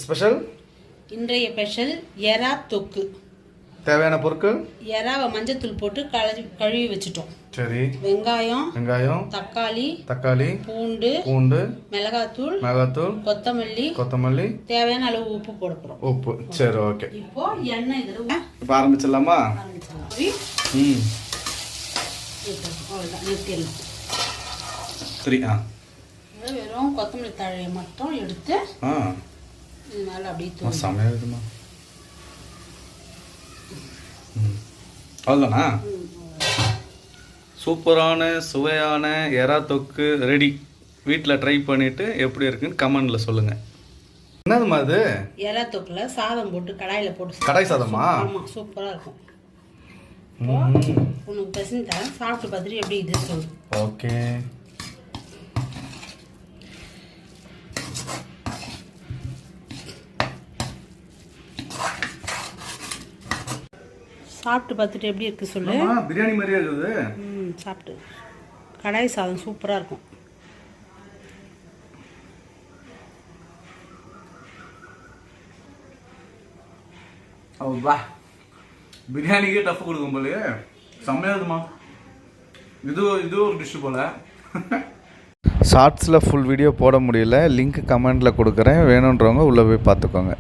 Special இன்றைய special எறா தொக்கு. தேவையான பொருட்கள் எறாவை மஞ்சத்தூள் போட்டு கழுவி வச்சுட்டோம். சரி. வெங்காயம், தக்காளி, பூண்டு, மிளகாத்தூள், கொத்தமல்லி, தேவையான அளவு உப்பு போட போறோம். உப்பு. சரி, ஓகே. இப்போ எண்ணெய் இதுல ஆரம்பிச்சிடலாமா? வெறும் கொத்தமல்லி தழையை மட்டும் எடுத்து மேல அப்படியே சமையலுமா அவ்வளோதானா? சூப்பரான சுவையான எறா தொக்கு ரெடி. வீட்டில் ட்ரை பண்ணிட்டு எப்படி இருக்குன்னு கமெண்ட்ல சொல்லுங்க. என்னதுமா அது? எறா தொக்குல சாதம் போட்டு கடாயில போட்டு. கடாய் சாதமா? ஆமா, சூப்பரா இருக்கும். உனக்கு பசங்க தரேன், சாப்பிட்டு பார்த்துட்டு எப்படி இது சொல்லு. ஓகே. சாப்பிட்டு பார்த்துட்டு எப்படி இருக்கு சொல்லு. பிரியாணி மாதிரியே இருக்குது. சாப்பிட்டு. கடாய் சாதம் சூப்பராக இருக்கும். வா, பிரியாணிக்கே டஃப் கொடுக்கும் போலயே. செம்மையாதுமா. இது ஒரு டிஷ் போல. ஷார்ட்ஸில் ஃபுல் வீடியோ போட முடியல. லிங்க் கமெண்டில் கொடுக்குறேன், வேணுன்றவங்க உள்ளே போய் பார்த்துக்கோங்க.